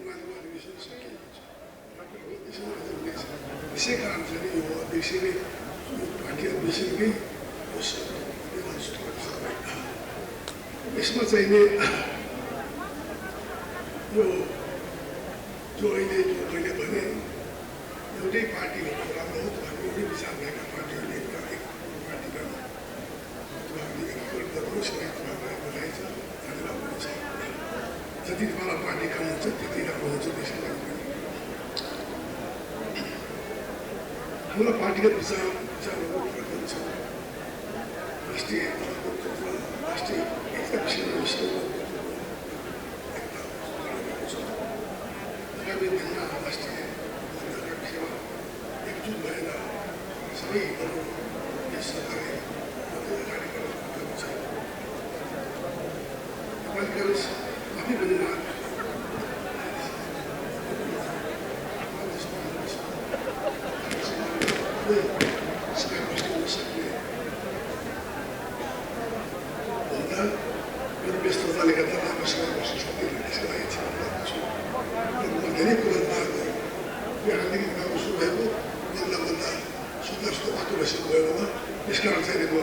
निर्माणको अधिवेशन सकिएको छ। त्यसै कारण चाहिँ यो अध्यक्षले पार्टी अधिवेशनकै यसमा चाहिने यो जो अहिले जो मैले भने एउटै पार्टी राम्रो हो भने एउटै विचार भएका पार्टीहरूले एक पार्टीका गर्नुहोस् बधाई छ धन्यवाद हुन्छ। जति वाला पार्टी काम हुन्छ त्यति राम्रो हुन्छ। त्यसको लागि हाम्रो पार्टीगत विचारहरू हुन्छ। राष्ट्रिय राष्ट्रिय एकता विषयमा आगामी दिनमा राष्ट्रिय विषयमा एकजुट भएर सबै यस सरकारले कार्यक्रम गर्नु छ। तपाईँले आफै पनि व्यस्तताले गर्दा राम्रोसँग बस्न सक्दैन। त्यसको लागि धेरै कुरा पाएको यहाँदेखि गाउँ सुरु भएको बल्दा सुन्दर सुन्दर बाटो भइसक्नुभएकोमा त्यस कारण चाहिँ म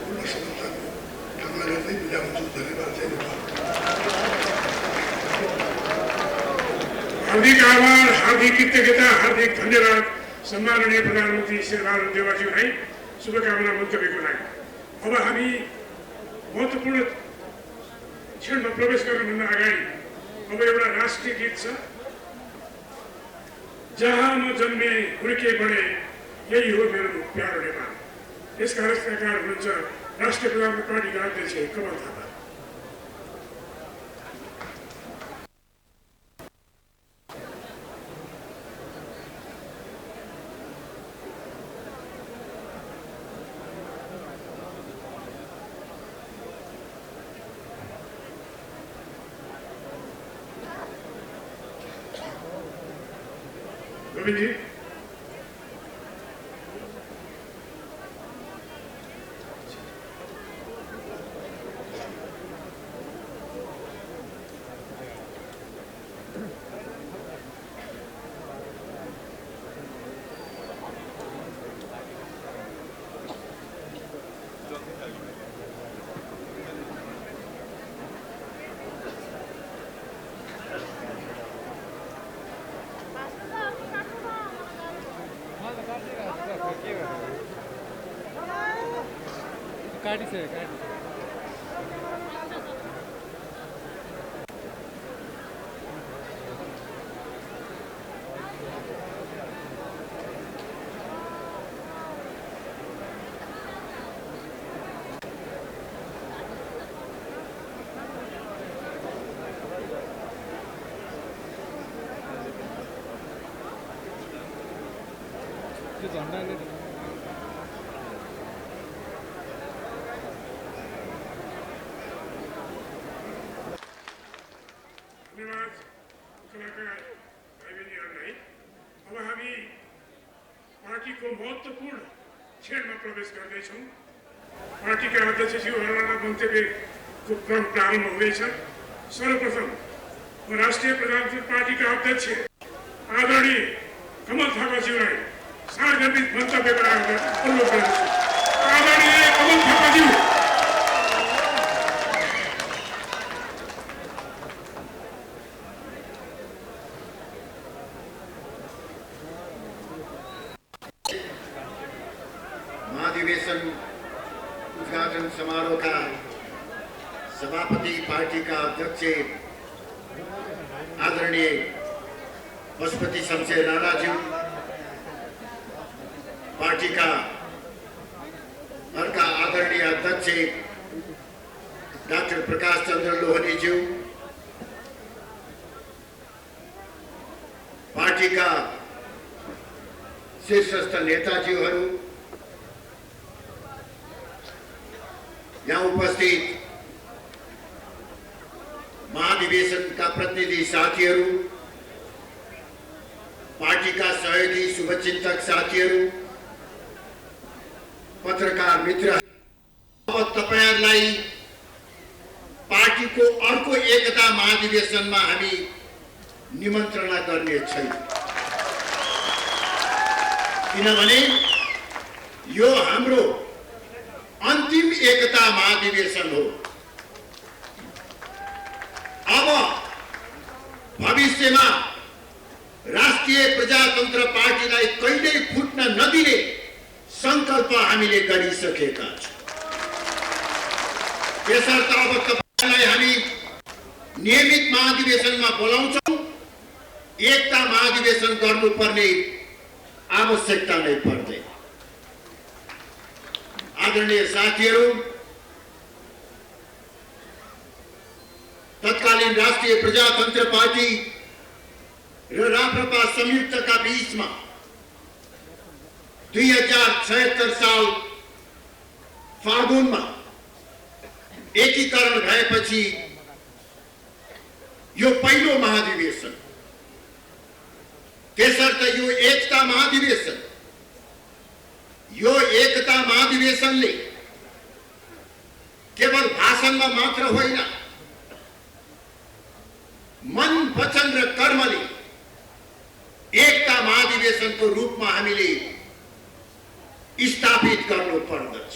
पूर्ण सफलताको कामना गर्दै बिदा हुन्छु। धन्यवाद। चाहिँ हार्दिक आभार, हार्दिक कृतज्ञता, हार्दिक धन्यवाद सम्माननीय प्रधानमन्त्री श्री राजेन्द्र देवाज्यूलाई शुभकामना मन्तव्यको लागि। अब हामी महत्त्वपूर्ण क्षणमा प्रवेश गर्नुभन्दा अगाडि अब एउटा राष्ट्रिय गीत छ। जहाँ म जन्मे हुर्के बढे यही हो मेरो प्यारो नेपाल। यसका रचनाकार हुनुहुन्छ राष्ट्रिय प्रजातन्त्र पार्टीका अध्यक्ष कमल थापा। गोविंद जी, गाड़ी से झंडा ले धन्यवाद कलाकार भाइ बहिनीहरूलाई। अब हामी पार्टीको महत्त्वपूर्ण क्षणमा प्रवेश गर्दैछौँ। पार्टीका अध्यक्षज्यूहरूका मन्तव्यको क्रम प्रारम्भ हुँदैछ। सर्वप्रथम राष्ट्रिय प्रजातन्त्र पार्टीका अध्यक्ष आदरणीय कमल थापाज्यूलाई सार्वजनिक मन्तव्य गराएर अनुरोध गर्दछु। आदरणीय कमल थापाज्यू। महाधिवेशन उद्घाटन समारोह का सभापति पार्टी का अध्यक्ष आदरणीय पशुपति शमशेर राणा जी, पार्टी का अर्का आदरणीय अध्यक्ष डॉक्टर प्रकाश चंद्र लोहनी जी, पार्टी का शीर्षस्थ नेताजीहरू, यहाँ उपस्थित महाधिवेशन का प्रतिनिधि साथीहरू, पार्टी का सहयोगी शुभचिन्तक साथीहरू, पत्रकार मित्र, अब तपाईहरुलाई पार्टीको अर्को एकता महाधिवेशनमा हामी निमन्त्रणा गर्ने छैन, किनभने यो हाम्रो अन्तिम एकता महाधिवेशन हो। अब भविष्यमा राष्ट्रिय प्रजातन्त्र पार्टीलाई कहिल्यै फुट्न नदिने संकल्प हामीले गरिसकेका छौँ। त्यसर्थ अब तपाईलाई हामी नियमित महाधिवेशनमा बोलाउँछौँ, एकता महाधिवेशन गर्नुपर्ने आवश्यकता नै पर्दैन। आदरणीय साथीहरू, तत्कालीन राष्ट्रिय प्रजातन्त्र पार्टी र राप्रपा संयुक्तका बीचमा 2076 साल फागुनमा एकीकरण भएपछि यो पहिलो महाधिवेशन, त्यसर्थ यो एकता महाधिवेशन, यो एकता महाधिवेशनले केवल भाषणमा मात्र होइन, मन, वचन र कर्मले एकता महाधिवेशनको रूपमा हामीले स्थापित गर्नुपर्दछ।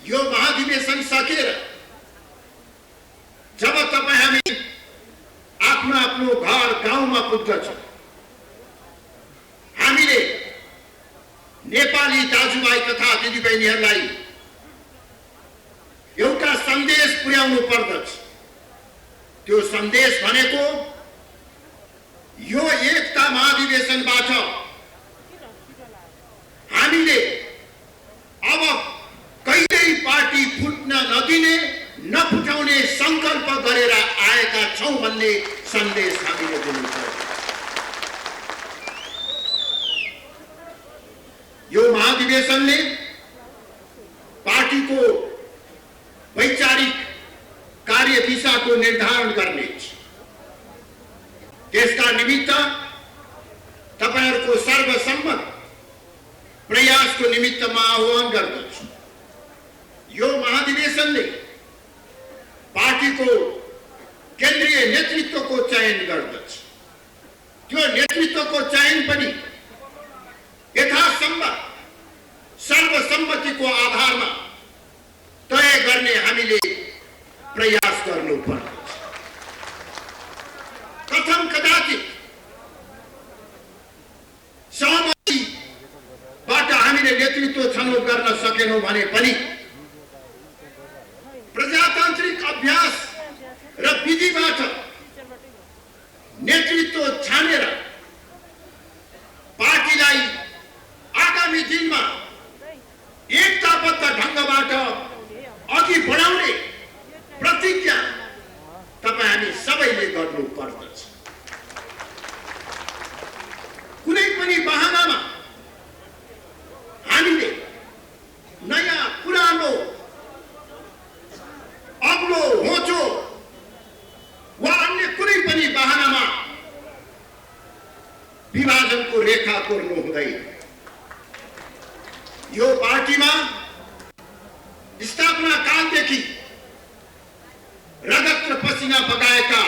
यो महाधिवेशन सकेर जब तपाईँ हामी आफ्नो आफ्नो घर गाउँमा पुग्दछौँ, हामीले नेपाली दाजुभाइ तथा दिदीबहिनीहरूलाई एउटा सन्देश पुर्याउनु पर्दछ। त्यो सन्देश भनेको यो एकता महाधिवेशनबाट हामीले अब कहिल्यै पार्टी फुट्न नदिने, नफुटाउने संकल्प गरेर आएका छौं भन्ने सन्देश हामीले दिनुपर्छ। यो महाधिवेशनले पार्टीको वैचारिक कार्य दिशाको निर्धारण गर्नेछ। त्यसका निमित्त तपाईहरुको सर्वसम्मत प्रयासको निमित्त म आह्वान गर्दछु। यो महाधिवेशनले पार्टीको केन्द्रीय नेतृत्वको चयन गर्दछ। त्यो नेतृत्वको चयन पनि यथासम्भव सर्वसम्मतिको आधारमा तय गर्ने हामीले प्रयास गर्नुपर्छ। कथम कदाचित सहमतिबाट हामीले नेतृत्व छनौट गर्न सकेनौं भने पनि प्रजातान्त्रिक अभ्यास र विधिबाट नेतृत्व छानेर पार्टीलाई आगामी दिनमा एकताबद्ध ढंगबाट अघि बढाउने प्रतिज्ञा तपाई हामी सबैले गर्नुपर्दछ। कुनै पनि बहानामा हामीले नयाँ पुरानो अग्लो होचो वा अन्य कुनै पनि बहानामा विभाजनको रेखा कोर्नु हुँदैन। यो पार्टीमा स्थापना कालदेखि रगत र पसिना बगाएका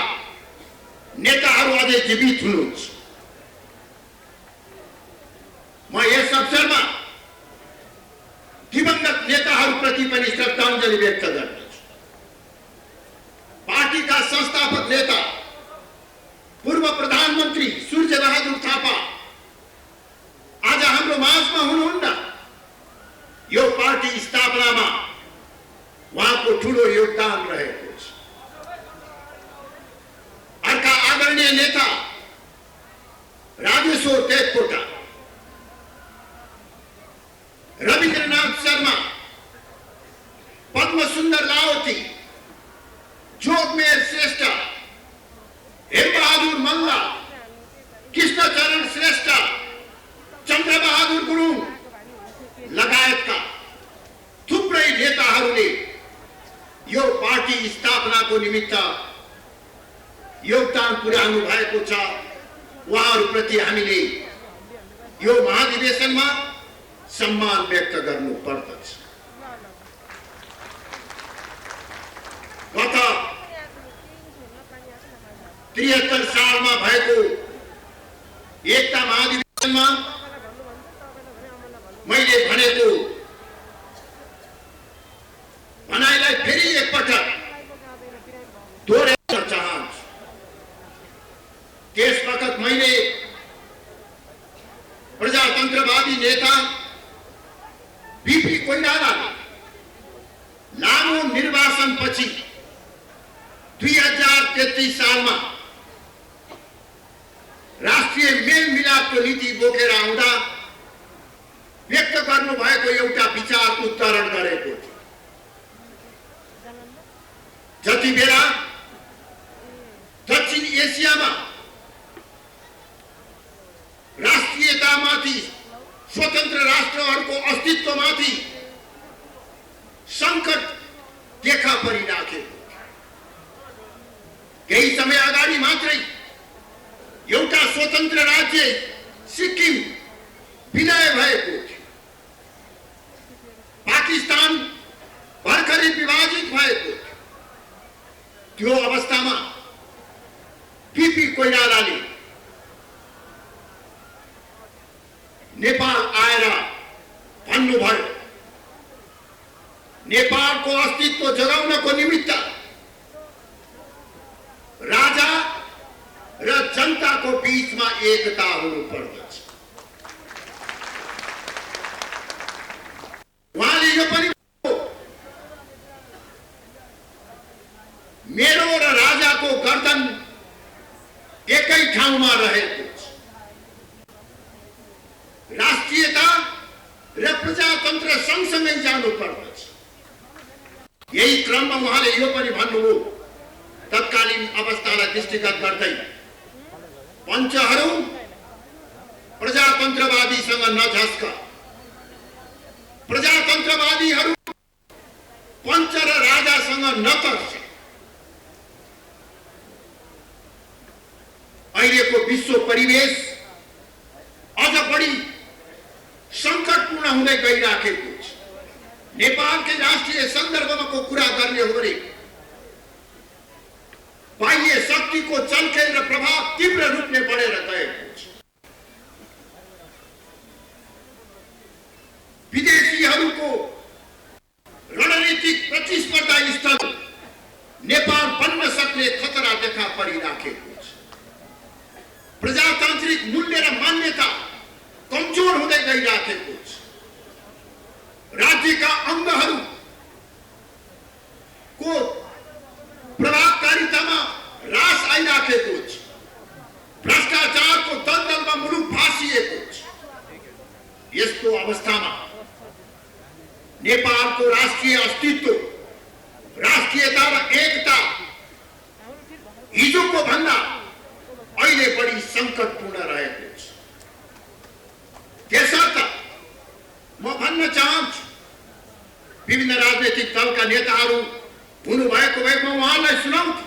नेताहरू अझै जीवित हुनुहुन्छ। म यस अवसरमा दिवंगत नेताहरूप्रति पनि श्रद्धाञ्जली व्यक्त गर्दछु। पार्टीका संस्थापक नेता पूर्व प्रधानमन्त्री सूर्यबहादुर थापा आज हाम्रो माझमा हुनुहुन्न। यो पार्टी स्थापनामा उहाँको ठूलो योगदान रहेको छ। अर्का आदरणीय नेता राजेश्वर देवकोटा, रविन्द्रनाथ शर्मा, पद्म सुंदर लावती, जोगमेर श्रेष्ठ, हेमबहादुर मल्ल, कृष्णचरण श्रेष्ठ, चन्द्रबहादुर गुरुङ लगायतका थुप्रै नेताहरूले यो पार्टी स्थापनाको निमित्त योगदान पुर्याउनु भएको छ। उहाँहरूप्रति हामीले यो महाधिवेशनमा सम्मान व्यक्त गर्नुपर्दछ। गत 73 सालमा भएको एकता महाधिवेशनमा मैले भनेको भनाइलाई फेरि एकपटक दोहोऱ्याउन चाहन्छु। त्यसवखत मैले प्रजातन्त्रवादी नेता बीपी कोइरालाले लामो निर्वाचनपछि 2033 सालमा राष्ट्रिय मेलमिलापको नीति बोकेर आउँदा व्यक्त गर्नुभएको एउटा विचार उत्तरण गरेको थियो। जति बेला दक्षिण एसियामा राष्ट्रियतामाथि स्वतन्त्र राष्ट्रहरूको अस्तित्वमाथि सङ्कट देखा परिराखेको, केही समय अगाडि मात्रै एउटा स्वतन्त्र राज्य सिक्किम विलय भएको थियो। पाकिस्तान भर्खरै विभाजित भएको थियो। त्यो अवस्थामा बीपी कोइरालाले नेपाल आएर भन्नुभयो, नेपालको अस्तित्व जगाउनको निमित्त राजा र जनताको बीचमा एकता हुनुपर्दछ। उहाँले यो पनि मेरो र राजाको गर्दन एकै ठाउँमा रहेको छ। राष्ट्रियता र प्रजातन्त्र सँगसँगै जानु पर्दछ। यही क्रममा उहाँले यो पनि भन्नुभयो, तत्कालीन अवस्थालाई दृष्टिगत गर्दै पञ्चहरू प्रजातन्त्रवादीसँग नझस्क, प्रजातन्त्रवादीहरू पञ्च र राजासँग नतर्स। अहिलेको विश्व परिवेश अझ बढी सङ्कटपूर्ण हुँदै गइराखेको छ। नेपालकै राष्ट्रिय सन्दर्भमा कुरा गर्ने हो भने बाह्य शक्तिको चलखेल र प्रभाव तीव्र रूपले बढेर गएको छ। विदेशीहरूको रणनीतिक प्रतिस्पर्धा स्थल नेपाल बन्न सक्ने खतरा देखा परिराखेको छ। प्रजातान्त्रिक मूल्य र मान्यता कमजोर हुँदै गइराखेको छ। राज्यका अङ्गहरूको प्रभावकारितामा ह्रास आइराखेको छ। भ्रष्टाचारको दलदलमा मुलुक भासिएको छ। यस्तो अवस्थामा नेपालको राष्ट्रिय अस्तित्व, राष्ट्रियता र एकता हिजोको भन्दा अहिले बढी सङ्कटपूर्ण रहेको छ। त्यसर्थ म भन्न चाहन्छु, विभिन्न राजनैतिक दलका नेताहरू हुनुभएको भए म उहाँलाई सुनाउँछु,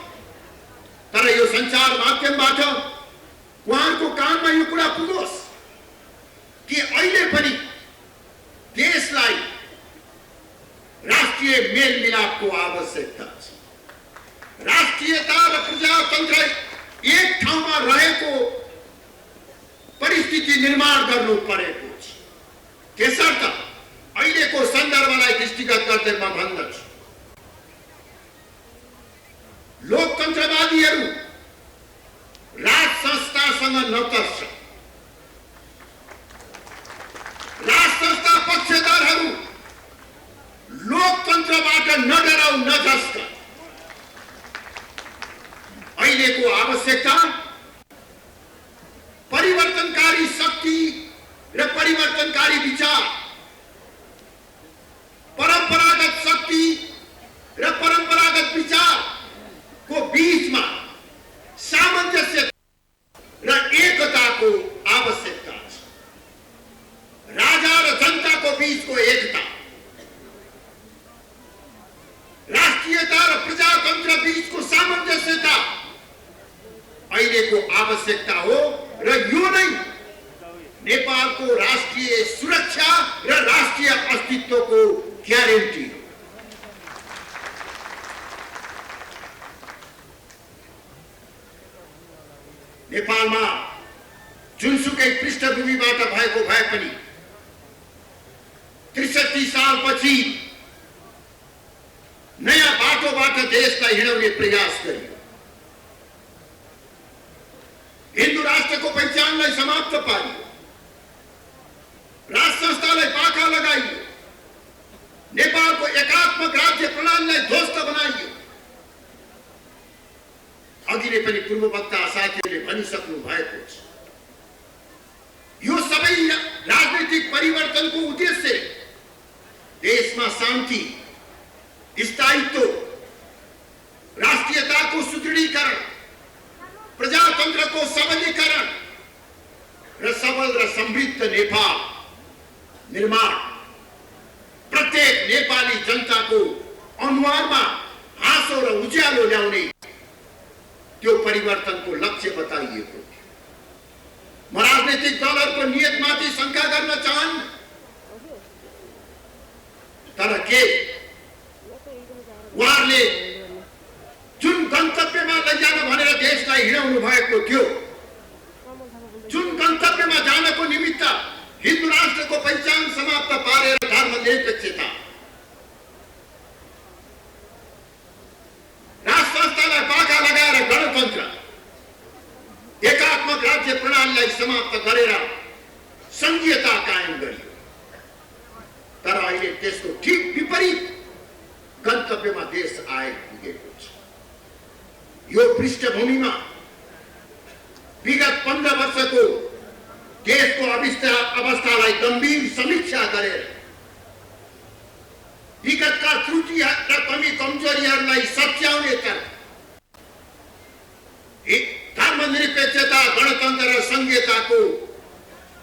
तर यो सञ्चार माध्यमबाट उहाँहरूको कानमा यो कुरा पुगोस् कि अहिले पनि देशलाई राष्ट्रिय मेलमिलापको आवश्यकता छ। राष्ट्रियता र प्रजातन्त्र एक ठाउँमा रहेको परिस्थिति निर्माण गर्नु परेको छ। त्यसर्थ अहिलेको सन्दर्भलाई दृष्टिगत गर्दै म भन्दछु, लोकतन्त्रवादीहरू राज संस्थासँग नतर्स, राज संस्था पक्षधरहरू लोकतन्त्रबाट नडराउ, नझस्क। अहिलेको आवश्यकता परिवर्तनकारी शक्ति र परिवर्तनकारी विचार, परम्परागत शक्ति र परम्परागत विचारको बीचमा सामञ्जस्य र एकताको आवश्यकता छ। राजा र जनताको बीचको एकता, राष्ट्रियता र प्रजातन्त्र बीचको सामञ्जस्यता अहिलेको आवश्यकता हो र यो नै नेपालको राष्ट्रिय सुरक्षा र राष्ट्रिय अस्तित्वको ग्यारेन्टी हो। नेपालमा जुनसुकै पृष्ठभूमिबाट भएको भए पनि 63 सालपछि नयाँ बाटोबाट देशलाई हिँडाउने प्रयास गरियो। हिन्दू राष्ट्रको पहिचानलाई समाप्त पारियो, राज संस्थालाई पाखा लगाइयो, नेपालको एकात्मक राज्य प्रणालीलाई ध्वस्त बनाइयो। अघि नै पनि पूर्ववक्ता साथीहरूले भनिसक्नु भएको छ। यो सबै राजनीतिक परिवर्तनको उद्देश्य देशमा शान्ति, स्थायित्व, राष्ट्रियताको सुदृढीकरण, प्रजातन्त्रको सबलीकरण र सबल र समृद्ध नेपाल निर्माण, प्रत्येक नेपाली जनताको अनुहारमा हाँसो र उज्यालो ल्याउने त्यो परिवर्तनको लक्ष्य बताइएको थियो। म राजनीतिक दलहरूको नियतमाथि शंका गर्न चाहन्न, तर के उहाँहरूले जुन गन्तव्यमा लैजान भनेर देशलाई हिँडाउनु भएको थियो, जुन गन्तव्यमा जानको निमित्त हिन्दू राष्ट्रको पहिचान समाप्त पारेर धर्मनिरपेक्षता, राज संस्थालाई पाखा लगाएर गणतन्त्र, एकात्मक राज्य प्रणालीलाई समाप्त गरेर संघीयता कायम गरियो। तर अहिले त्यसको ठीक विपरीत गन्तव्यमा देश आइपुगेको छ। यो पृष्ठभूमिमा विगत 15 वर्षको देशको अवस्थालाई गम्भीर समीक्षा गरेर विगतका त्रुटि र कमी कमजोरीहरूलाई सच्याउने तर्फ धर्मनिरपेक्षता, गणतन्त्र र संघीयताको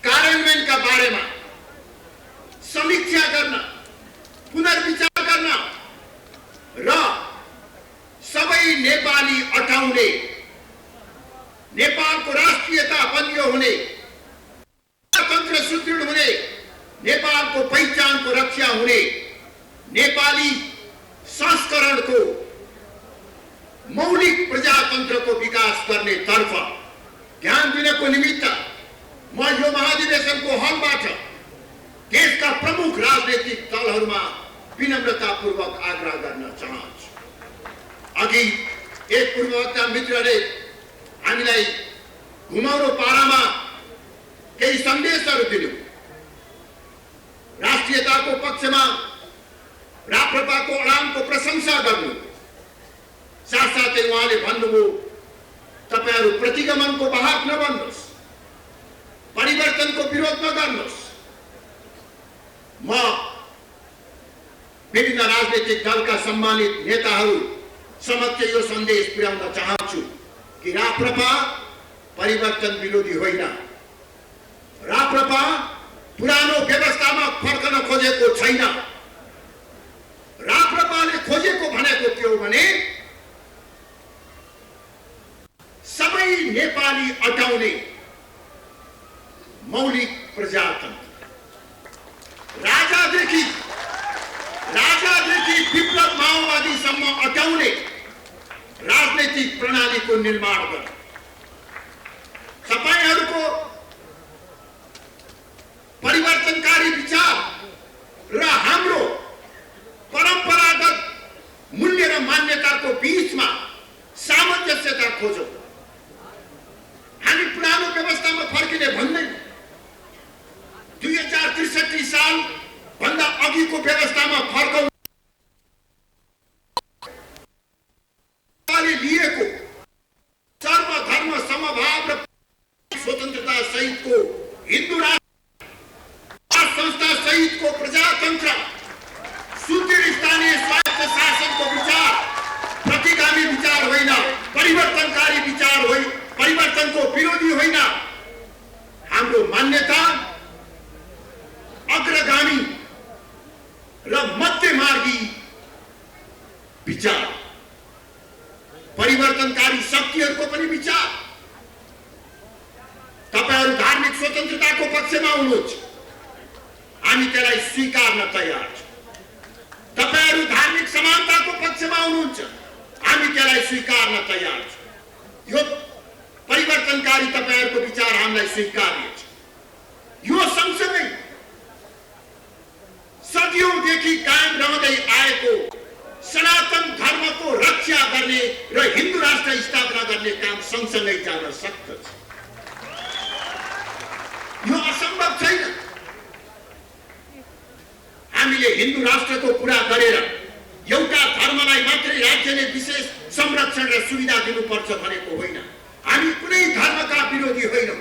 कार्यान्वयनका बारेमा समीक्षा गर्न, पुनर्विचार गर्न र सबै नेपाली अटाउने, नेपालको राष्ट्रियता बलियो हुने, तन्त्र सुदृढ हुने, नेपालको पहिचानको रक्षा हुने, नेपाली संस्करणको मौलिक प्रजातन्त्रको विकास गर्ने तर्फ ध्यान दिनको निमित्त म यो महाधिवेशनको हलबाट देशका प्रमुख राजनीतिक दलहरूमा विनम्रतापूर्वक आग्रह गर्न चाहन्छु। अघि एक पूर्ववक्ता मित्रले हामीलाई घुमाउरो पारामा केही सन्देशहरू दिनु, राष्ट्रियताको पक्षमा राप्रपाको अडानको प्रशंसा गर्नु, साथसाथै उहाँले भन्नुभयो तपाईहरू प्रतिगमनको वाहक नबन्नुहोस्, परिवर्तनको विरोध नगर्नुहोस्। म विभिन्न राजनीतिक दलका सम्मानित नेताहरू समक्ष यो सन्देश पुर्याउन चाहन्छु कि राप्रपा परिवर्तन विरोधी होइन। राप्रपा पुरानो व्यवस्थामा फर्कन खोजेको छैन। राप्रपाले खोजेको भनेको के हो भने सबै नेपाली अटाउने मौलिक प्रजातन्त्र, राजादेखि विप्लव माओवादीसम्म अटाउने राजनीतिक प्रणालीको निर्माण गर्न। तपाईहरूको परिवर्तनकारी विचार र हाम्रो परम्परागत मूल्य र मान्यताको बीचमा सामञ्जस्यता खोजौं। हामी पुरानो व्यवस्थामा फर्किने भन्दैन। 2063 साल भन्दा अघिको व्यवस्थामा फर्कौं। लिएको सर्वधर्म समभाव र स्वतन्त्रता सहितको हिन्दू राष्ट्र संस्था सहितको प्रजातन्त्र, सुदृढ स्थानीय स्वायत्त शासनको विचार प्रतिगामी विचार होइन, परिवर्तनकारी विचार होइन, परिवर्तनको विरोधी होइन। हाम्रो मान्यता अग्रगामी र मध्यमार्गी विचार, परिवर्तनकारी शक्तिहरूको पनि विचार। तपाईहरू धार्मिक स्वतन्त्रताको पक्षमा हुनुहुन्छ, हामी त्यसलाई स्वीकार्न तयार छौं। तपाईहरू धार्मिक समानताको पक्षमा हुनुहुन्छ, हामी त्यसलाई स्वीकार्न तयार छौं। यो परिवर्तनका पछाडि तपाईहरुको विचार हामीलाई स्वीकार्य छ। यो सँगसँगै सदियौंदेखि कायम रहँदै आएको सनातन धर्मको रक्षा गर्ने र हिन्दू राष्ट्र स्थापना गर्ने काम सँगसँगै जान सक्दछ। यो असम्भव छैन। हामीले हिन्दू राष्ट्रको कुरा गरेर एउटा धर्मलाई मात्रै राज्यले विशेष संरक्षण र सुविधा दिनुपर्छ भनेको होइन। हामी कुनै धर्मका विरोधी होइनौं।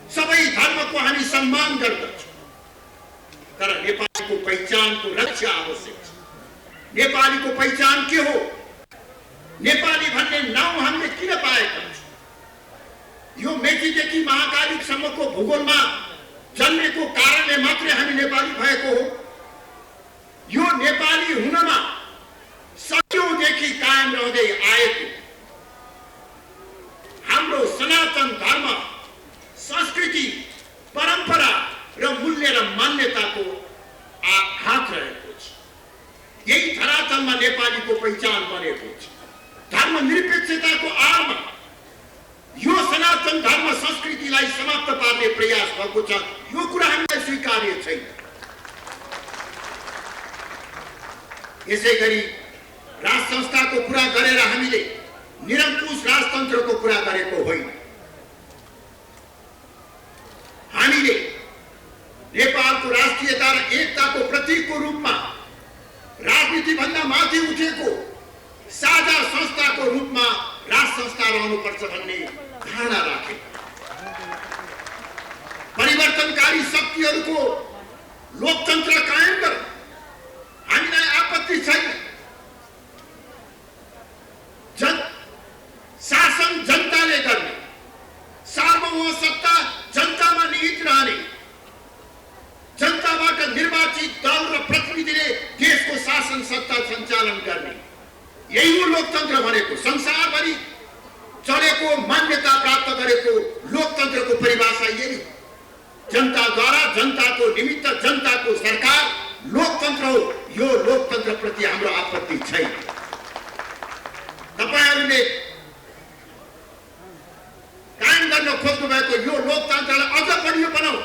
सबै धर्मको हामी सम्मान गर्दछौं। तर नेपालीको पहिचानको रक्षा आवश्यक छ। नेपालीको पहिचान के हो? नेपाली भन्ने नाउँ हामीले किन पाएका छौं? यो मेचीदेखि महाकालीसम्मको भूगोलमा जन्मेको कारणले मात्रै हामी नेपाली भएको हो। यो नेपाली हुनमा सदियौंदेखि कायम रहँदै आएको हाम्रो सनातन धर्म, संस्कृति, परम्परा र मूल्य र मान्यताको हात रहेको छ। यही धरातलमा नेपालीको पहिचान बनेको छ। धर्मनिरपेक्षताको आडमा यो सनातन धर्म संस्कृतिलाई समाप्त पार्ने प्रयास भएको छ। यो कुरा हामीलाई स्वीकार्य छैन। यसैगरी राज संस्थाको कुरा गरेर हामीले निरङ्कुश राजतन्त्रको कुरा गरेको होइन। हामीले नेपालको राष्ट्रियता र एकताको प्रतीकको रूपमा राजनीति भन्दा माथि उठेको साझा संस्थाको रूपमा राज संस्था रहनुपर्छ भन्ने धारणा राखे। परिवर्तनकारी शक्तिहरूको लोकतन्त्र कायम गर, हामीलाई आपत्ति छैन। शासन जनताले गर्ने, सार्वभौम सत्ता जनतामा निहित रहने, जनताबाट निर्वाचित दल र प्रतिनिधिले देशको शासन सत्ता सञ्चालन गर्ने, यही हो लोकतन्त्र भनेको। संसारभरि चलेको मान्यता प्राप्त गरेको लोकतन्त्रको परिभाषा यही हो। जनताद्वारा, जनताको निमित्त, जनताको सरकार लोकतन्त्र हो। यो लोकतन्त्र प्रति हाम्रो आपत्ति छैन। तपाईहरुले कायम गर्न खोज्नु भएको यो लोकतन्त्रलाई अझ बलियो बनाऊ।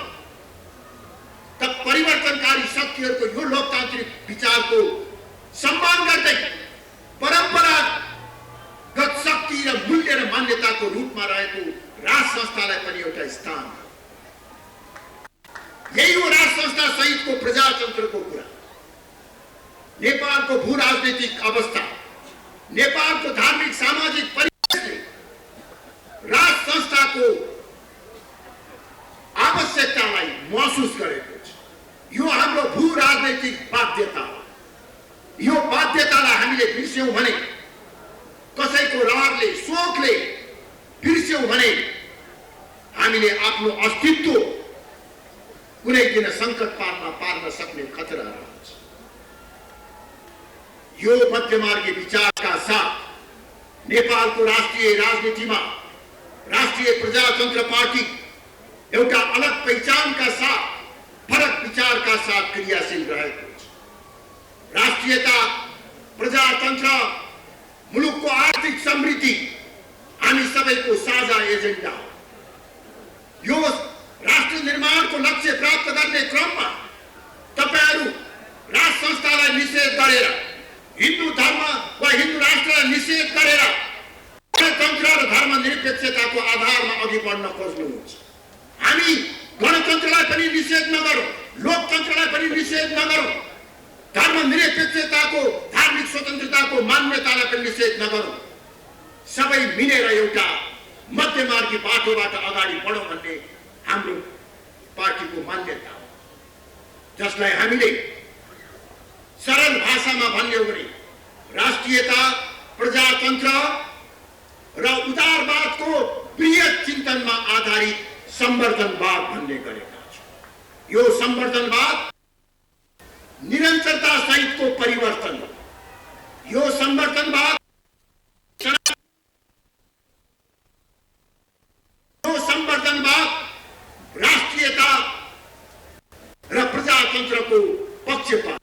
त परिवर्तनकारी शक्तिहरूको यो लोकतान्त्रिक विचारको सम्मान गर्दै परम्परागत शक्ति र मूल्य र मान्यताको रूपमा रहेको राज संस्थालाई पनि एउटा स्थान। यही हो राज संस्था सहितको प्रजातन्त्रको कुरा। नेपालको भू राजनीतिक अवस्था, नेपालको धार्मिक सामाजिक परिवेशले राज संस्थाको आवश्यकतालाई महसुस गरेको छ। यो हाम्रो भू राजनैतिक बाध्यता हो। यो बाध्यतालाई हामीले बिर्स्यौं भने, कसैको रहरले, शोकले बिर्स्यौं भने हामीले आफ्नो अस्तित्व कुनै दिन संकट पार्न सक्ने खतरा रहन्छ। यो मध्यमार्गी विचारका साथ नेपालको राष्ट्रिय राजनीतिमा राष्ट्रिय प्रजातन्त्र पार्टी एउटा अलग पहिचानका साथ, फरक विचारका साथ क्रियाशील रहेको छ। राष्ट्रियता, प्रजातन्त्र, मुलुकको आर्थिक समृद्धि हामी सबैको साझा एजेन्डा हो। यो राष्ट्र निर्माणको लक्ष्य प्राप्त गर्ने क्रममा तपाईहरु राज संस्थालाई निषेध गरेर, हिन्दू धर्म वा हिन्दू राष्ट्रलाई निषेध गरेर गणतन्त्र र धर्मनिरपेक्षताको आधारमा अघि बढ्न खोज्नुहुन्छ। हामी गणतन्त्रलाई पनि निषेध नगरौं, लोकतन्त्रलाई पनि निषेध नगरौं, धर्मनिरपेक्षताको, धार्मिक स्वतन्त्रताको मान्यतालाई पनि निषेध नगरौं। सबै मिलेर एउटा मध्यमार्गी बाटोबाट अगाडि बढौं भन्ने हाम्रो पार्टीको मान्यता हो, जसलाई हामीले सरल भाषामा भन्ने हो भने राष्ट्रियता, प्रजातन्त्र र उदारवादको बृहत चिन्तनमा आधारित संवर्धनवाद भन्ने गरेका छौं। यो संवर्धनवाद निरन्तरता सहितको परिवर्तन हो। यो संवर्धनवाद राष्ट्रियता र प्रजातन्त्रको पक्षपात,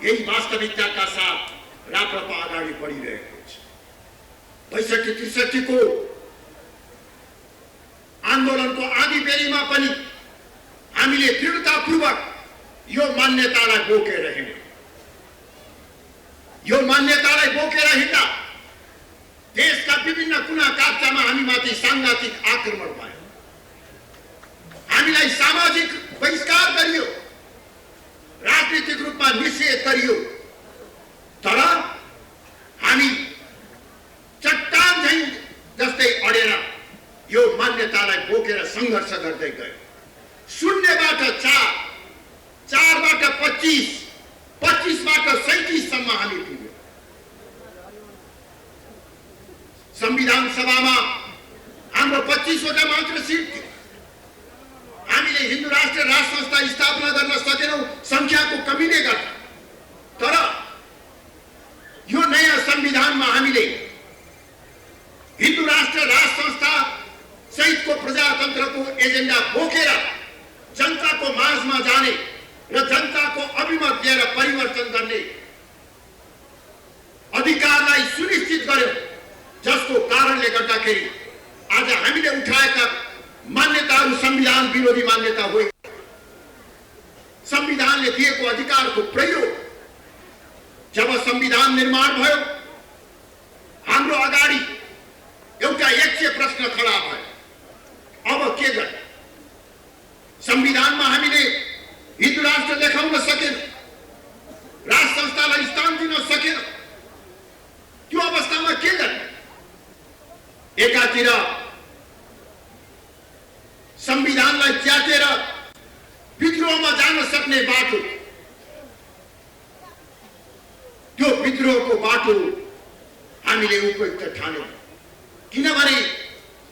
यही वास्तविकताका साथ राप्रपा अगाडि बढिरहेको छ। ६५-६३ को बेरीमा पनि हामीले दृढतापूर्वक यो मान्यतालाई बोकेर हिँड्यौं। यो मान्यतालाई बोकेर हिँड्दा देशका विभिन्न कुना काप्चामा हामीमाथि सांघातिक आक्रमण भयो। हामीलाई सामाजिक बहिष्कार गरियो, राजनीतिक रूपमा निषेध गरियो। तर हामी चट्टान झैं जस्तै अडेर यो मान्यतालाई बोकेर संघर्ष गर्दै गयौं। शून्यबाट 4, 4बाट 25, 25बाट 37 सम्म हामी पुग्यौं। संविधान सभामा हाम्रो 25 वटा मात्र सिट थियो। हामीले हिन्दू राष्ट्र संस्था स्थापना गर्न सकेनौं संख्याको कमीले गर्दा। तर यो नयाँ संविधानमा हामीले हिन्दू राष्ट्र संस्था सहितको प्रजातन्त्रको एजेन्डा बोकेर जनताको माझमा जाने र जनताको अभिमत लिएर परिवर्तन गर्ने अधिकारलाई सुनिश्चित गर्यो, जसको कारणले गर्दाखेरि आज हामीले उठाएका मान्यताहरू संविधान विरोधी मान्यता होइन। संविधानले दिएको अधिकारको प्रयोग जब संविधान निर्माण भयो, हाम्रो अगाडि एउटा यक्ष प्रश्न खडा भयो, अब के गर्ने? संविधानमा हामीले हिन्दू राष्ट्र देखाउन सकेन, राष्ट्र संस्थालाई स्थान दिन सकेन। त्यो अवस्थामा के गर्ने? एकातिर संविधानलाई च्यातेर विद्रोहमा जान सक्ने बाटो, त्यो विद्रोहको बाटो हामीले उपयुक्त ठान्यौं। किनभने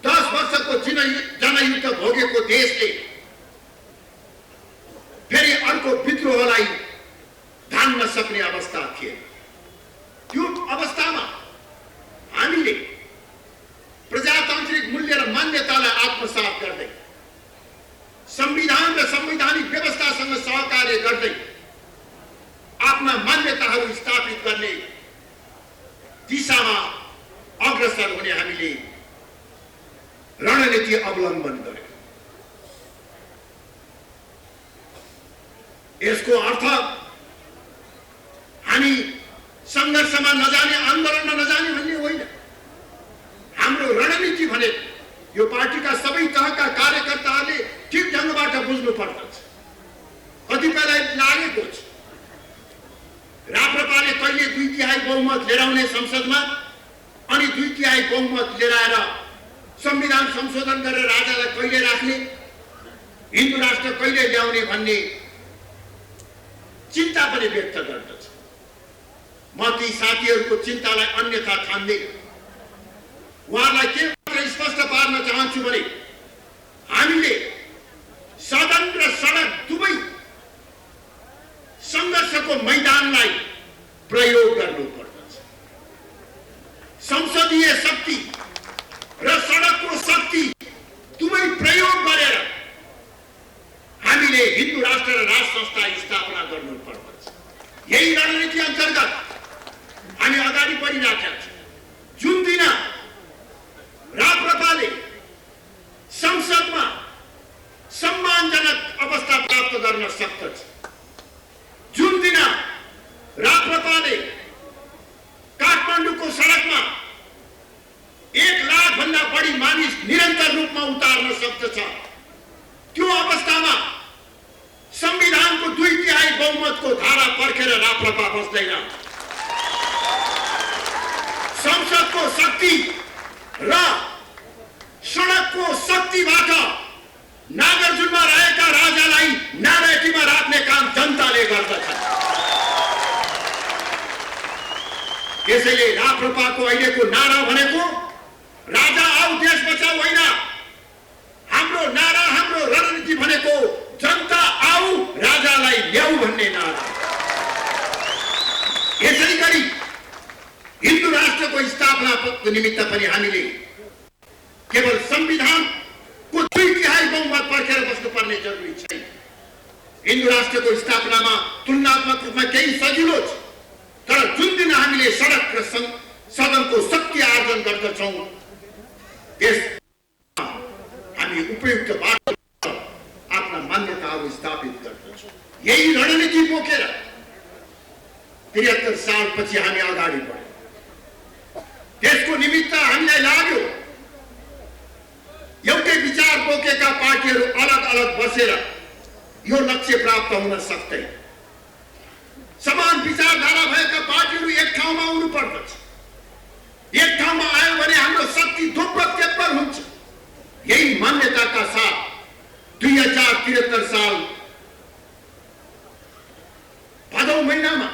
10 वर्षको जनयुद्ध भोगेको देशले फेरि अर्को विद्रोहलाई धान्न सक्ने अवस्था थिएन। त्यो अवस्थामा हामीले प्रजातान्त्रिक मूल्य र मान्यतालाई आत्मसात गर्दै संविधान र संवैधानिक व्यवस्थासँग सहकार्य गर्दै आफ्ना मान्यताहरू स्थापित गर्ने दिशामा अग्रसर हुने हामीले रणनीति अवलम्बन गर्यौं। यसको अर्थ हामी संघर्षमा नजाने, आन्दोलनमा नजाने भन्ने होइन। हाम्रो रणनीति भने यो पार्टीका सबै तहका कार्यकर्ताहरूले ठिक ढंगबाट बुझ्नु पर्दछ। कतिपयलाई लागेको छ राप्रपाले कहिले 2/3 बहुमत लिएर आउने संसदमा, अनि 2/3 बहुमत लिएर आएर संविधान संशोधन गरेर राजालाई कहिले राख्ने, हिन्दू राष्ट्र कहिले ल्याउने भन्ने चिन्ता पनि व्यक्त गर्दछ। म ती साथीहरूको चिन्तालाई अन्यथा ठान्दिनँ। उहाँलाई के मात्र स्पष्ट पार्न चाहन्छु भने हामीले सदन र सडक दुवै संघर्षको मैदानलाई प्रयोग गर्नुपर्दछ। संसदीय शक्ति र सडकको शक्ति दुवै प्रयोग गरेर हामीले हिन्दू राष्ट्र र राष्ट्र संस्था स्थापना गर्नुपर्दछ। यही रणनीति अन्तर्गत हामी अगाडि बढिरहेका छौं। जुन दिन राप्रपाले संसदमा सम्मानजनक अवस्था प्राप्त गर्न सक्दछ, जुन दिन राप्रपाले काठमाडौँको सडकमा 1 लाख भन्दा बढी मानिस निरन्तर रूपमा उतार्न सक्दछ, त्यो अवस्थामा संविधानको 2/3 बहुमतको धारा पर्खेर राप्रपा बस्दैन। संसदको शक्ति र सडकको शक्तिबाट नागार्जुनमा रहेका राजालाई नारायणीमा राख्ने काम जनताले गर्दछ। यसैले राप्रपाको अहिलेको नारा भनेको राजा आऊ देश बचाऊ होइन। हाम्रो नारा, हाम्रो रणनीति भनेको जनता आऊ राजालाई ल्याऊ भन्ने नारा। यसै गरी हिन्दू राष्ट्रको स्थापनाको निमित्त पनि हामीले केवल संविधानको 2/3 बहुमत पर्खेर बस्नुपर्ने जरुरी छैन। हिन्दू राष्ट्रको स्थापनामा तुलनात्मक रूपमा केही सजिलो छ, तर जुन दिन हामीले सडक र सदनको शक्ति आर्जन गर्दछौं, त्यस हामी उपयुक्त बाटो यही रणनीति बोकेर 73 सालपछि हामी अगाडि बढ्यौं। त्यसको निमित्त हामीलाई लाग्यो एउटै विचार बोकेका पार्टीहरू अलग अलग बसेर यो लक्ष्य प्राप्त हुन सक्दैन। समान विचारधारा भएका पार्टीहरू एक ठाउँमा आउनु पर्दछ। एक ठाउँमा आयो भने हाम्रो शक्ति दोब्बर तेब्बर हुन्छ। यही मान्यताका साथ 2073 साल भदौ महिनामा